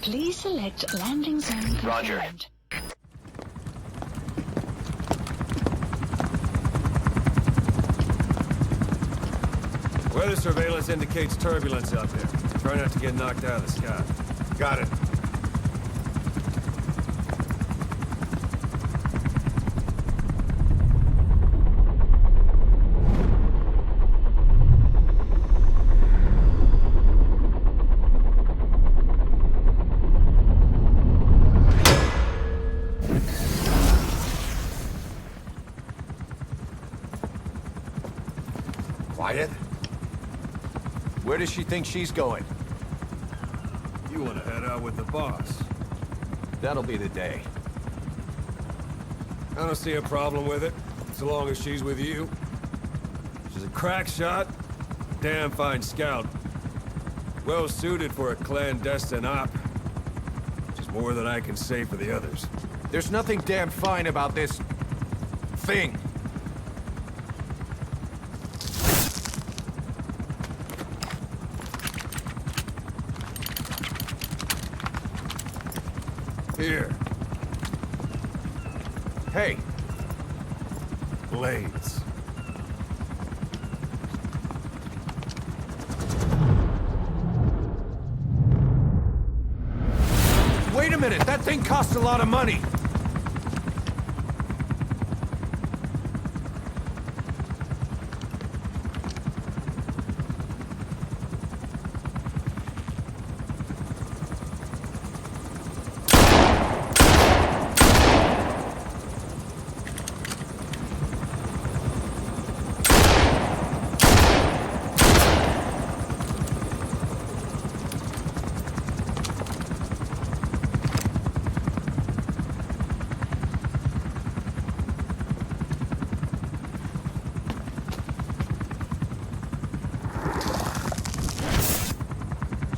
Please select landing zone confirmed. Roger. Weather surveillance indicates turbulence out there. Try not to get knocked out of the sky. Got it. Quiet. Where does she think she's going? You want to head out with the boss. That'll be the day. I don't see a problem with it, so long as she's with you. She's a crack shot, damn fine scout. Well suited for a clandestine op. Which is more than I can say for the others. There's nothing damn fine about this... thing. Here. Hey, Blades. wait a minute, that thing costs a lot of money.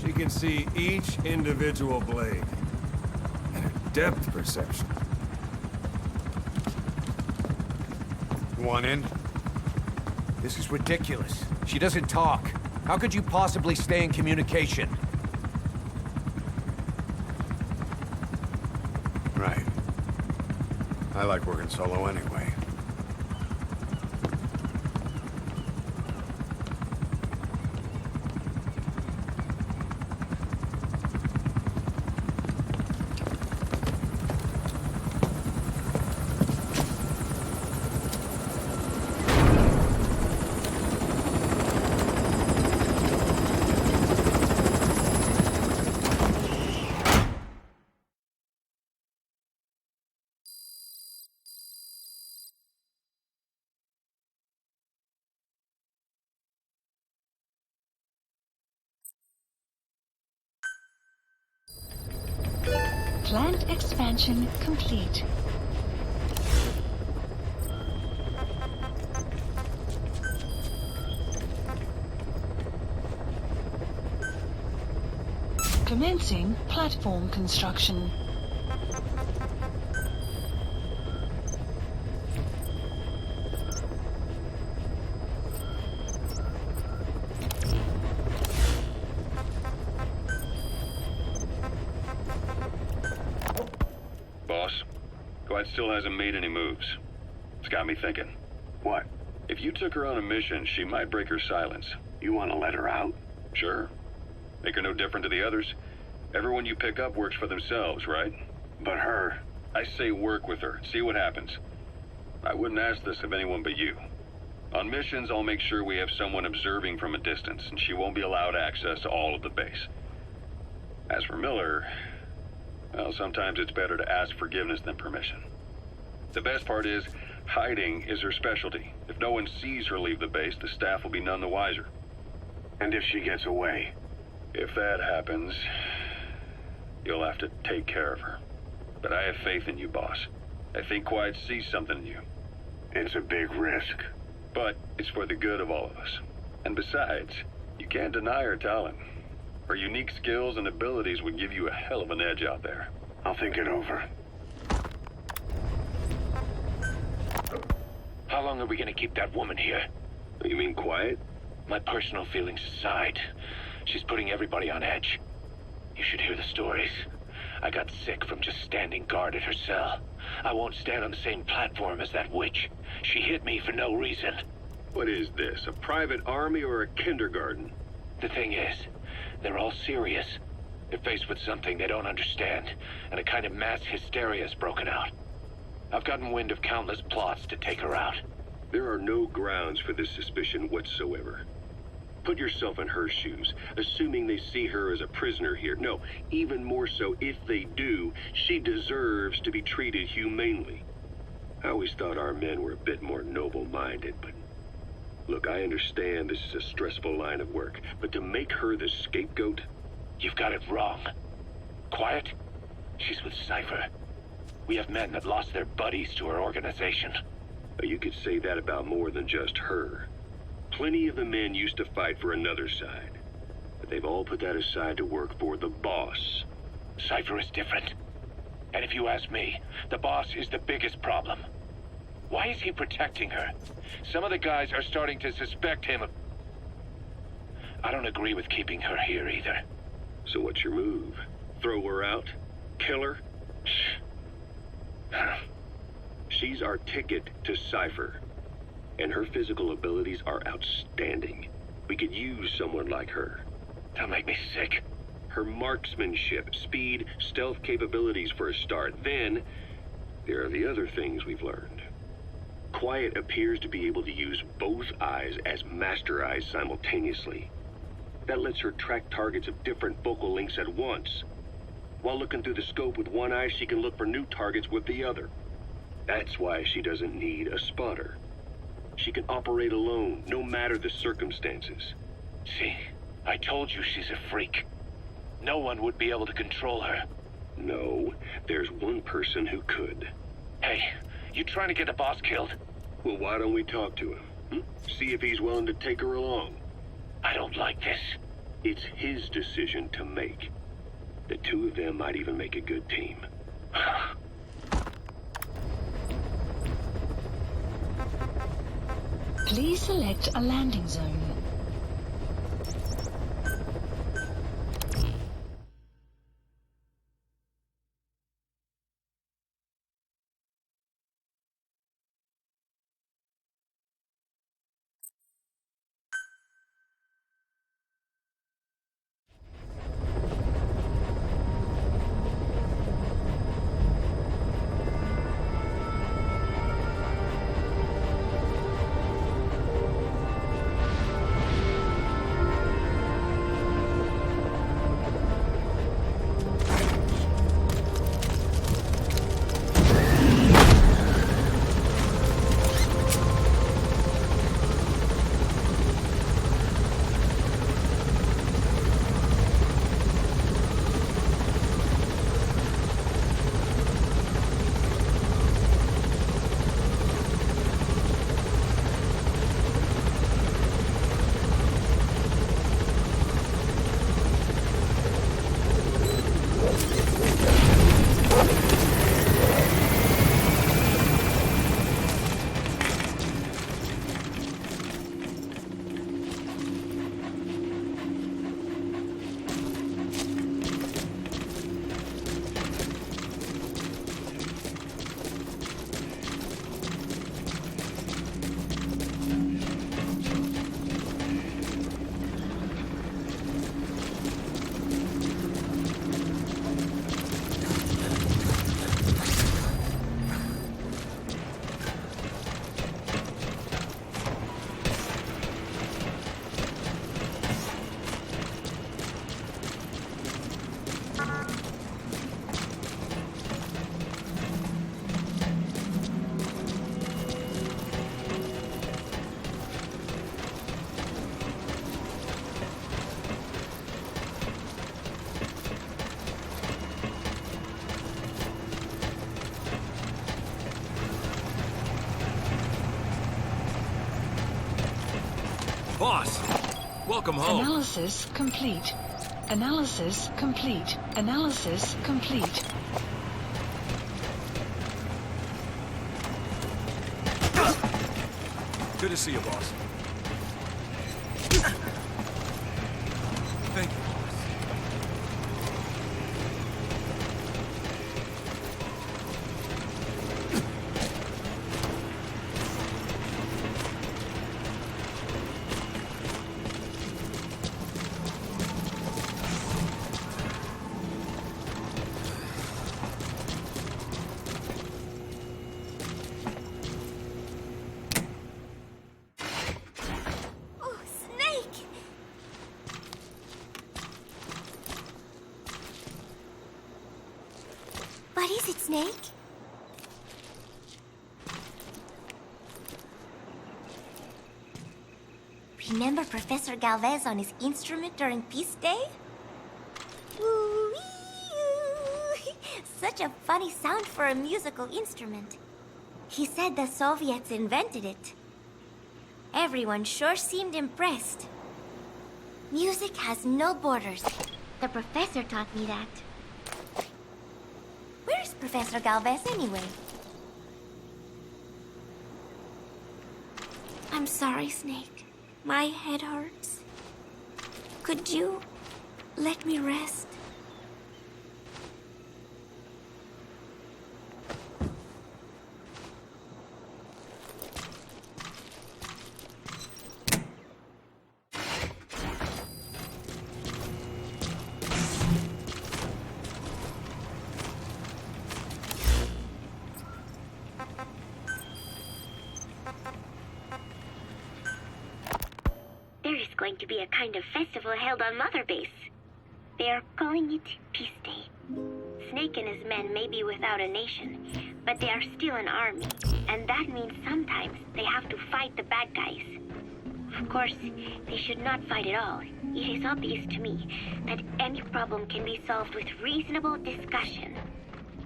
You can see each individual blade. And her depth perception. You want in? This is ridiculous. She doesn't talk. How could you possibly stay in communication? Right. I like working solo anyway. Plant expansion complete. Commencing platform construction. Boss, Glad still hasn't made any moves. It's got me thinking. What? If you took her on a mission, she might break her silence. You want to let her out? Sure. Make her no different to the others. Everyone you pick up works for themselves, right? But her... I say work with her. See what happens. I wouldn't ask this of anyone but you. On missions, I'll make sure we have someone observing from a distance, and she won't be allowed access to all of the base. As for Miller, well, sometimes it's better to ask forgiveness than permission. The best part is, hiding is her specialty. If no one sees her leave the base, the staff will be none the wiser. And if she gets away? If that happens, you'll have to take care of her. But I have faith in you, boss. I think Quiet sees something in you. It's a big risk. But it's for the good of all of us. And besides, you can't deny her talent. Her unique skills and abilities would give you a hell of an edge out there. I'll think it over. How long are we gonna keep that woman here? You mean Quiet? My personal feelings aside, she's putting everybody on edge. You should hear the stories. I got sick from just standing guard at her cell. I won't stand on the same platform as that witch. She hit me for no reason. What is this, a private army or a kindergarten? The thing is, they're all serious. They're faced with something they don't understand, and a kind of mass hysteria's broken out. I've gotten wind of countless plots to take her out. There are no grounds for this suspicion whatsoever. Put yourself in her shoes, assuming they see her as a prisoner here. No, even more so, if they do, she deserves to be treated humanely. I always thought our men were a bit more noble-minded, but... Look, I understand this is a stressful line of work, but to make her the scapegoat... You've got it wrong. Quiet? She's with Cypher. We have men that lost their buddies to her organization. You could say that about more than just her. Plenty of the men used to fight for another side, but they've all put that aside to work for the boss. Cypher is different. And if you ask me, the boss is the biggest problem. Why is he protecting her? Some of the guys are starting to suspect him of... I don't agree with keeping her here either. So what's your move? Throw her out? Kill her? She's our ticket to Cypher, and her physical abilities are outstanding. We could use someone like her. That'll make me sick. Her marksmanship, speed, stealth capabilities for a start. Then, there are the other things we've learned. Quiet appears to be able to use both eyes as master eyes simultaneously. That lets her track targets of different focal lengths at once. While looking through the scope with one eye, she can look for new targets with the other. That's why she doesn't need a spotter. She can operate alone, no matter the circumstances. See, I told you she's a freak. No one would be able to control her. No, there's one person who could. Hey, you trying to get the boss killed? Well, why don't we talk to him? See if he's willing to take her along. I don't like this. It's his decision to make. The two of them might even make a good team. Please select a landing zone. Boss! Welcome home. Analysis complete. Analysis complete. Analysis complete. Good to see you, boss. Thank you, boss. Snake? Remember Professor Galvez on his instrument during Peace Day? Woo-wee-oo. Such a funny sound for a musical instrument. He said the Soviets invented it. Everyone sure seemed impressed. Music has no borders. The professor taught me that. Where's Professor Galvez anyway? I'm sorry, Snake. My head hurts. Could you let me rest? There is going to be a kind of festival held on Mother Base. They are calling it Peace Day. Snake and his men may be without a nation, but they are still an army, and that means sometimes they have to fight the bad guys. Of course, they should not fight at all. It is obvious to me that any problem can be solved with reasonable discussion.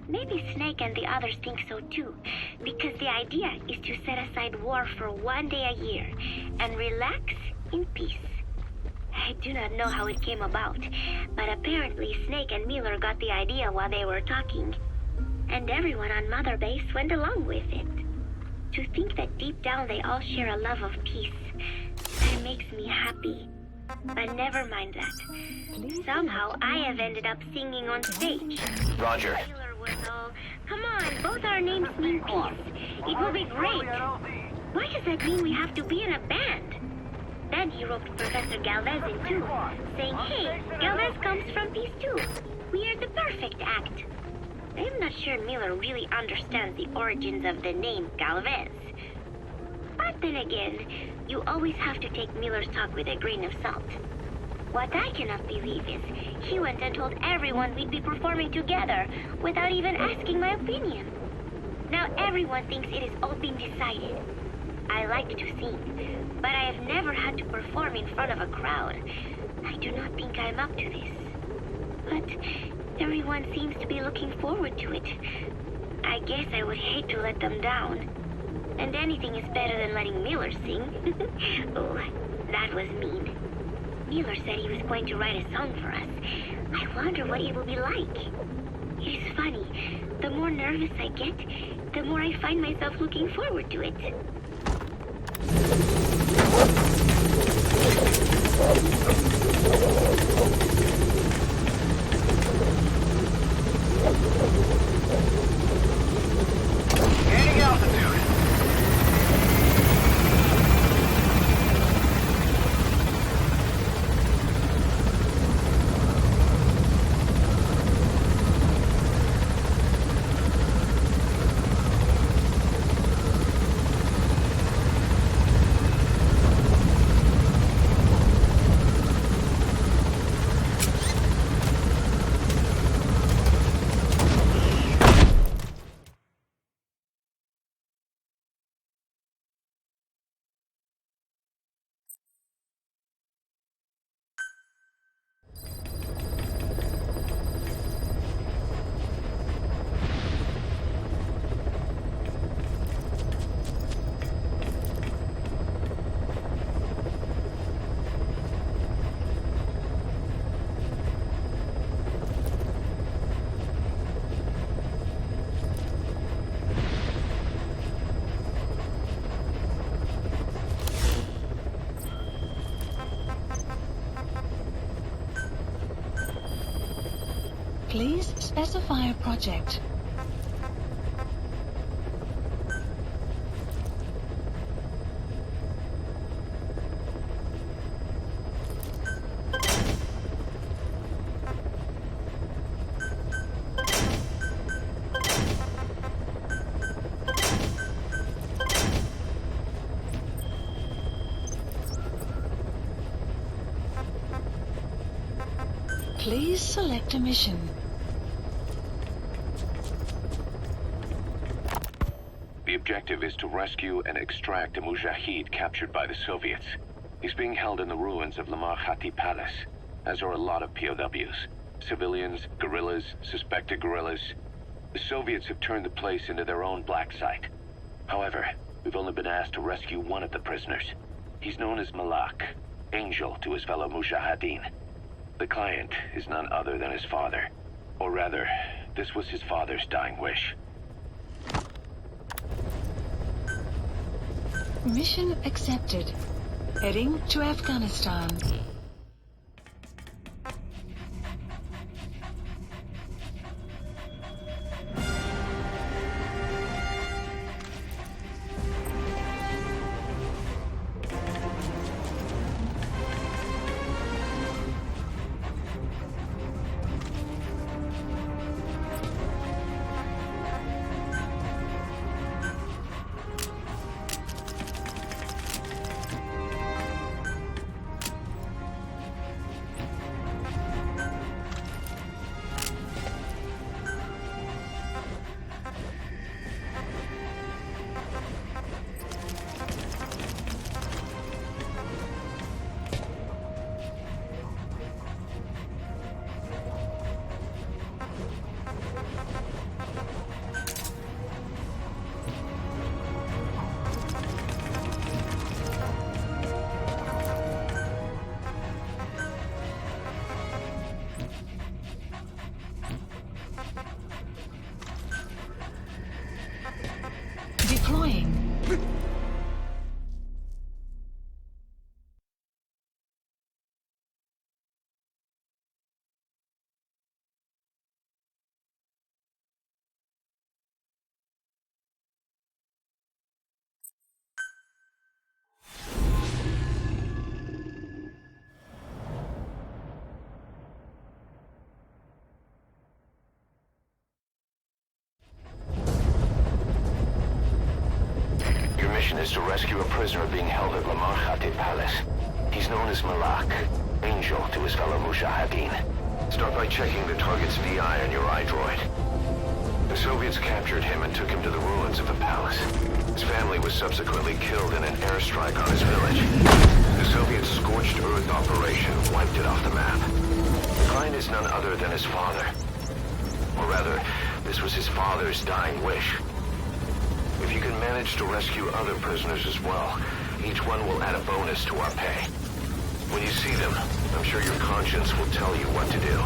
Maybe Snake and the others think so too, because the idea is to set aside war for one day a year and relax in peace. I do not know how it came about, but apparently Snake and Miller got the idea while they were talking, and everyone on Mother Base went along with it. To think that deep down they all share a love of peace, that makes me happy. But never mind that. Somehow I have ended up singing on stage. Roger. Miller was all, "Come on, both our names mean peace. It will be great." Why does that mean we have to be in a band? Then he roped Professor Galvez in too, saying, "Hey, Galvez comes from Peace too. We are the perfect act." I'm not sure Miller really understands the origins of the name Galvez. But then again, you always have to take Miller's talk with a grain of salt. What I cannot believe is he went and told everyone we'd be performing together without even asking my opinion. Now everyone thinks it has all been decided. I like to sing, but I have never had to perform in front of a crowd. I do not think I'm up to this. But everyone seems to be looking forward to it. I guess I would hate to let them down. And anything is better than letting Miller sing. Oh, that was mean. Miller said he was going to write a song for us. I wonder what it will be like. It is funny. The more nervous I get, the more I find myself looking forward to it. Gaining altitude. Please specify a project. Please select a mission. The objective is to rescue and extract a Mujahid captured by the Soviets. He's being held in the ruins of Lamar Khati Palace, as are a lot of POWs. Civilians, guerrillas, suspected guerrillas. The Soviets have turned the place into their own black site. However, we've only been asked to rescue one of the prisoners. He's known as Malak, angel to his fellow Mujahideen. The client is none other than his father. Or rather, this was his father's dying wish. Mission accepted. Heading to Afghanistan. Deploying. Is to rescue a prisoner being held at Lamar Khati Palace. He's known as Malak, angel to his fellow Mujahideen. Start by checking the target's VI on your iDroid. The Soviets captured him and took him to the ruins of the palace. His family was subsequently killed in an airstrike on his village. The Soviets' scorched earth operation wiped it off the map. The client is none other than his father. Or rather, this was his father's dying wish. If you can manage to rescue other prisoners as well, each one will add a bonus to our pay. When you see them, I'm sure your conscience will tell you what to do.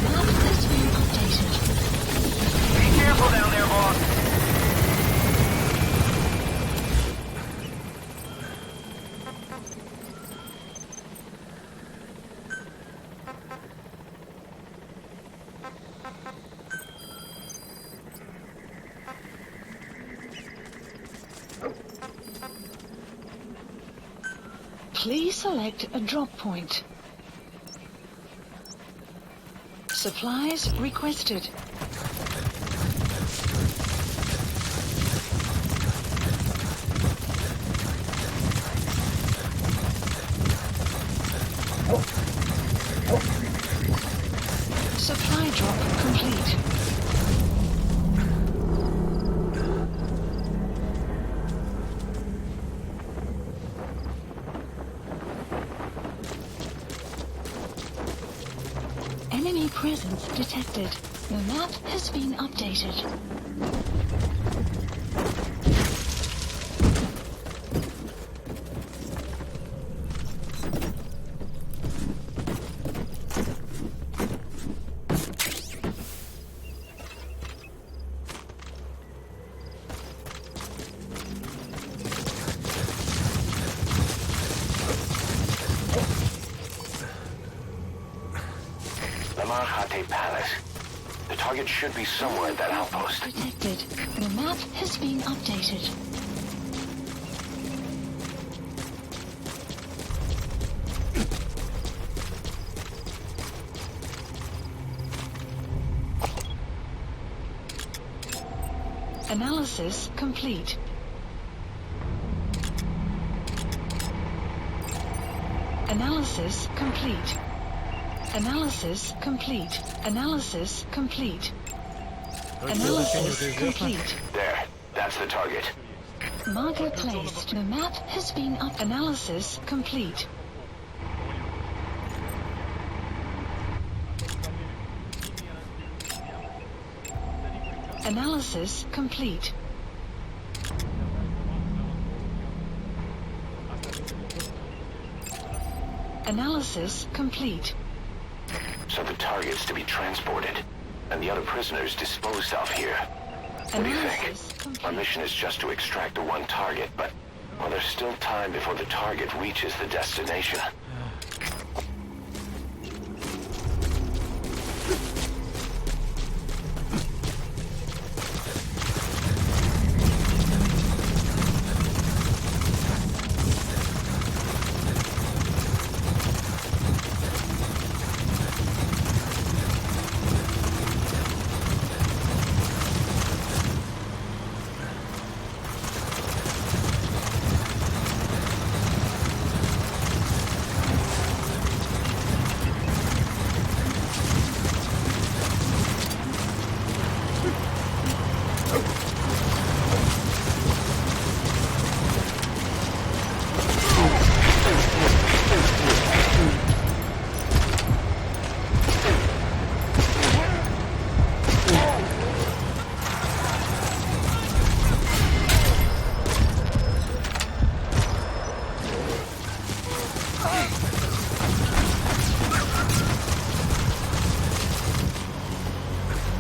Map has been updated. Be careful down there, boss! Please select a drop point. Supplies requested. Supply drop complete. Enemy presence detected. The map has been updated. Lamar Khati Palace. The target should be somewhere at that outpost. Detected. The map has been updated. Analysis complete. Analysis complete. Analysis complete. Analysis complete. Analysis complete. There. That's the target. Marker placed. The map has been up. Analysis complete. Analysis complete. Analysis complete. So the target's to be transported, and the other prisoners disposed of here. What do you think? Our mission is just to extract the one target, but, well, there's still time before the target reaches the destination.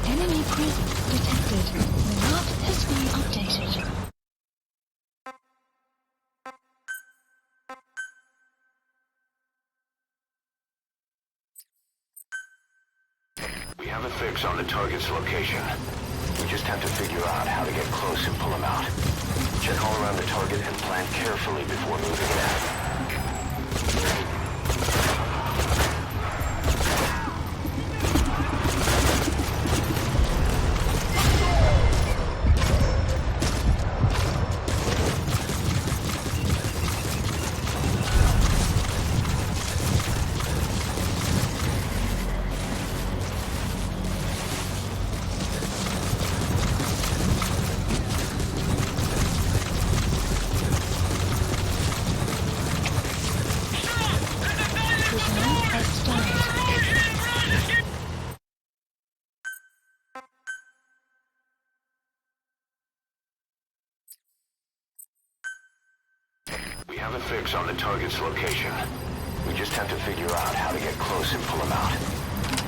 Enemy presence detected. The map has been updated. We have a fix on the target's location. We just have to figure out how to get close and pull him out. Check all around the target and plan carefully before moving in. We have a fix on the target's location. We just have to figure out how to get close and pull him out.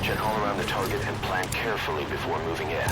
Check all around the target and plan carefully before moving in.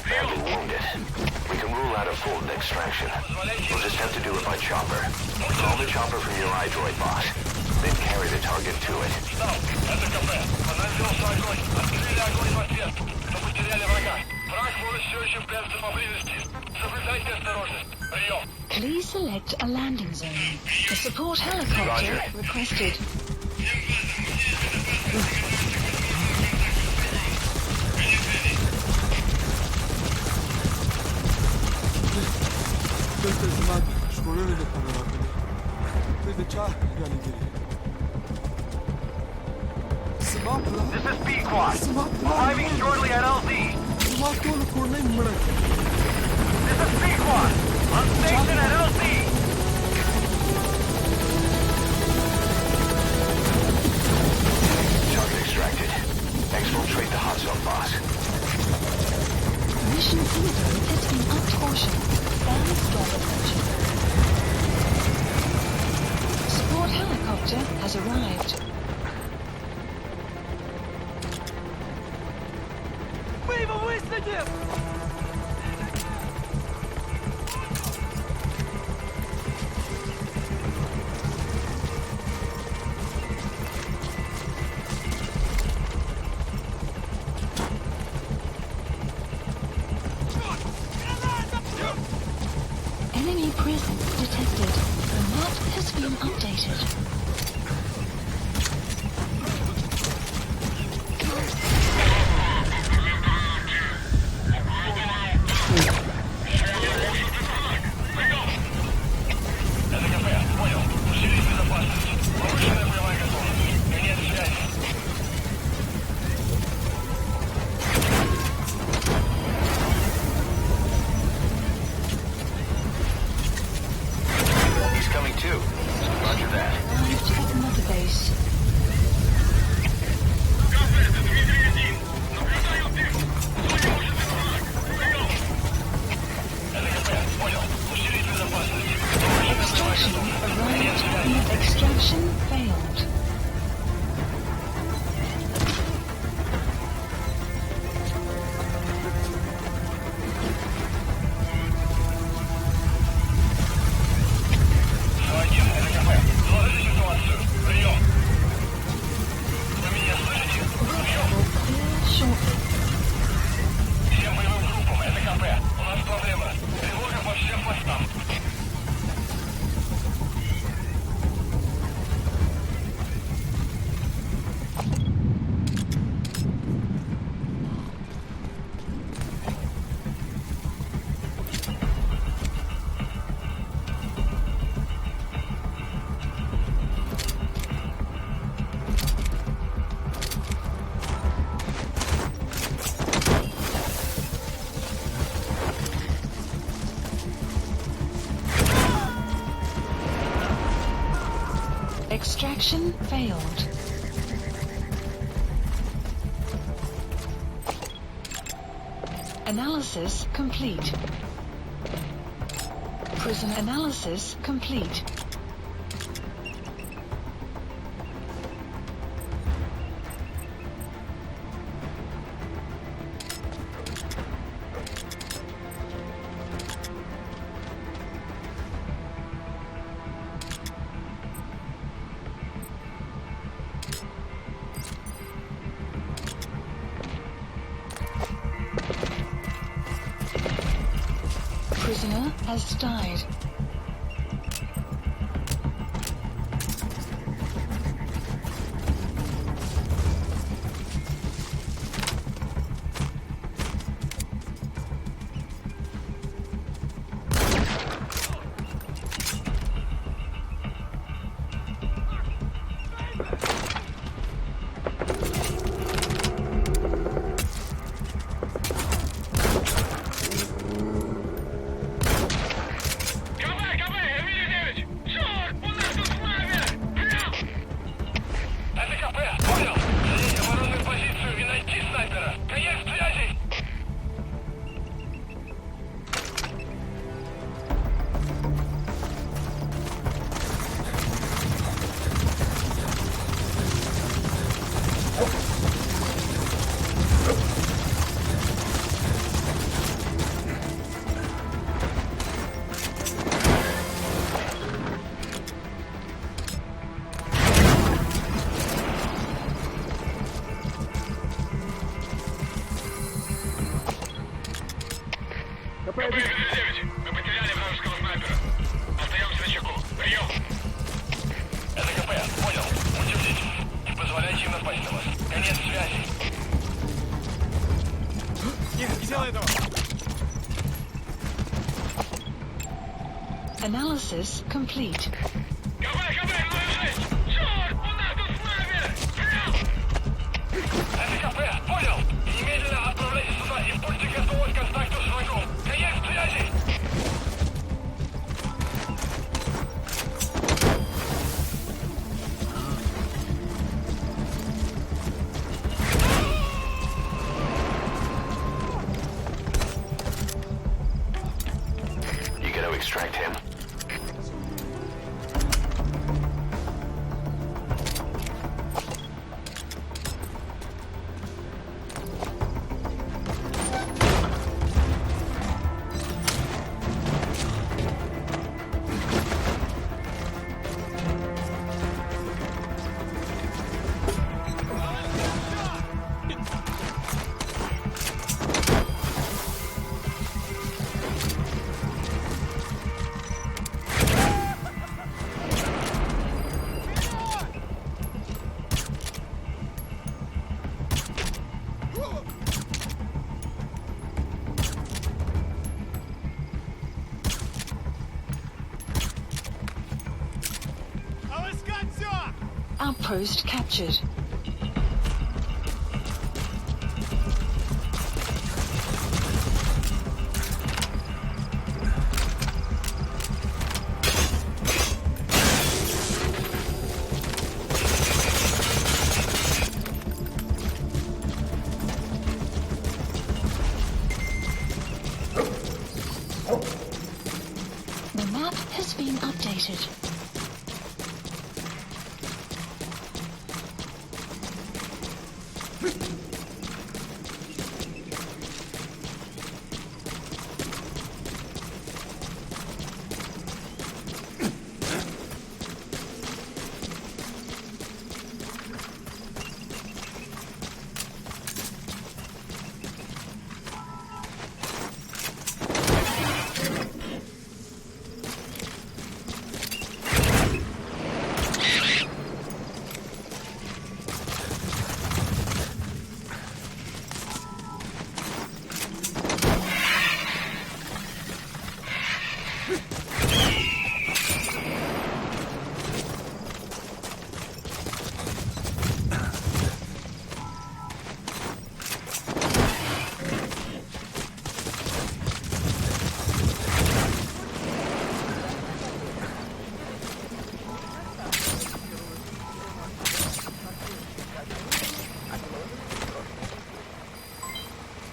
Badly wounded. We can rule out a full extraction. We'll just have to do it by chopper. Call the chopper from your iDroid box. Then carry the target to it. Please select a landing zone. A support helicopter requested. This is B-Quad. Arriving shortly at LZ. This is B-Quad. On station at LZ. Target extracted. Exfiltrate the hot zone, boss. Mission info has been apportioned. Band storm approaching. Support helicopter has arrived. Enemy presence detected. The map has been updated. He's coming too. Roger that. Arrived at another base. Extraction arrived. Extraction failed. Extraction failed. Analysis complete. Prison analysis complete. Prisoner has died. КП-9, мы потеряли вражеского снайпера. видел этого? Analysis complete. Понял! Немедленно отправляйся сюда и будьте готовы к контакту с врагом. Конец связи! You gotta extract him. Outpost captured. The map has been updated.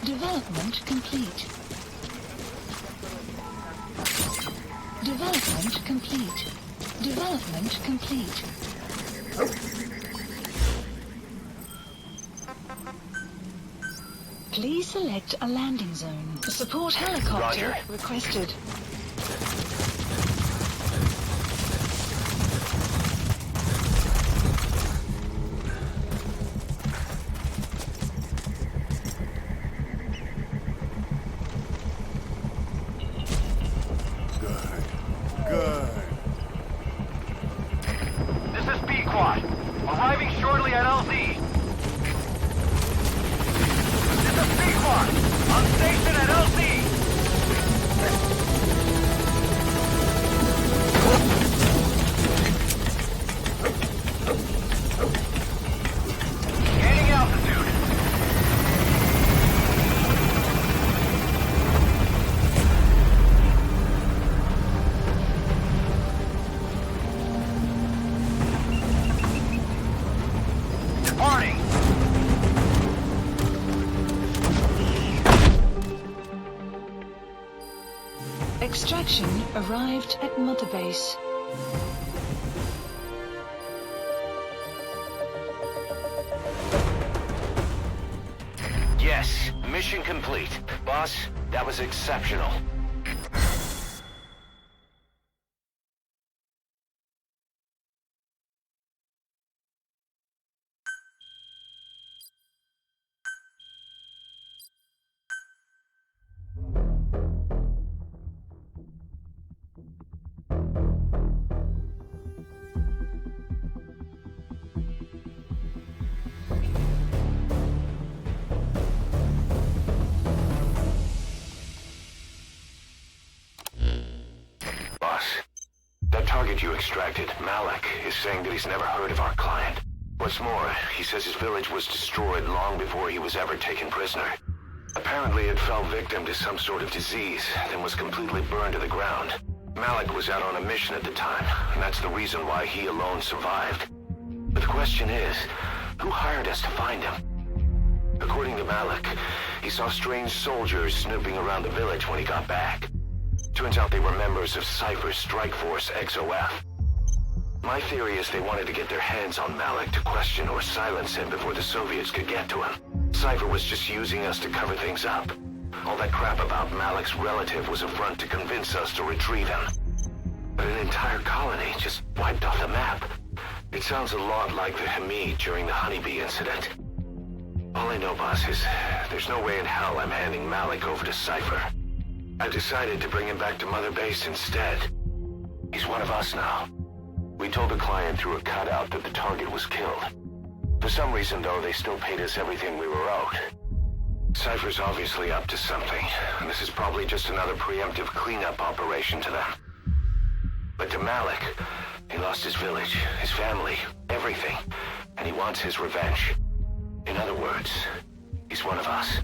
Development complete. Development complete. Development complete. Please select a landing zone. Support helicopter Roger. requested. This is B-Quad. Arriving shortly at LZ. This is B-Quad. On station at LZ. Gaining altitude. Departing. Extraction arrived at Mother Base. Yes, mission complete. Boss, that was exceptional. you extracted, Malik, is saying that he's never heard of our client. What's more, he says his village was destroyed long before he was ever taken prisoner. Apparently it fell victim to some sort of disease, then was completely burned to the ground. Malik was out on a mission at the time, and that's the reason why he alone survived. But the question is, who hired us to find him? According to Malik, he saw strange soldiers snooping around the village when he got back. Turns out they were members of Cypher's strike force, XOF. My theory is they wanted to get their hands on Malik to question or silence him before the Soviets could get to him. Cypher was just using us to cover things up. All that crap about Malik's relative was a front to convince us to retrieve him. But an entire colony just wiped off the map. It sounds a lot like the Hamid during the Honeybee incident. All I know, boss, is there's no way in hell I'm handing Malik over to Cypher. I've decided to bring him back to Mother Base instead. He's one of us now. We told the client through a cutout that the target was killed. For some reason, though, they still paid us everything we were owed. Cypher's obviously up to something, and this is probably just another preemptive cleanup operation to them. But to Malik, he lost his village, his family, everything, and he wants his revenge. In other words, he's one of us.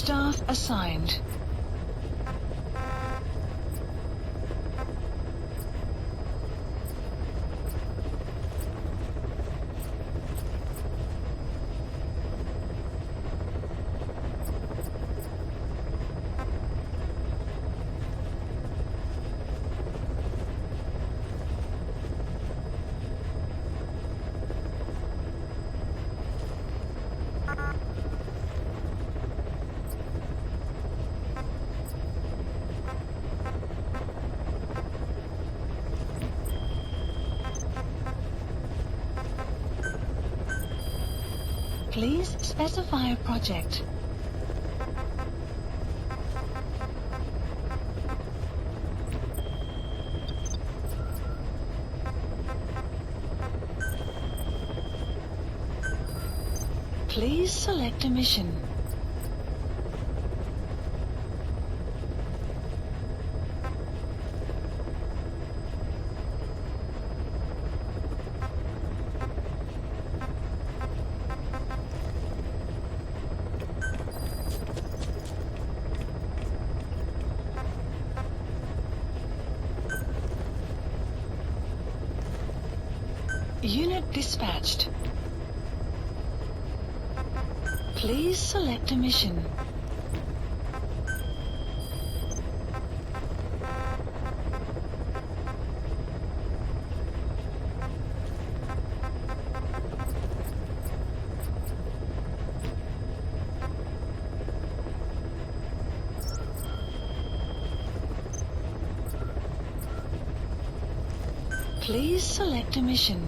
Staff assigned. Please specify a project. Please select a mission. Unit dispatched. Please select a mission. Please select a mission.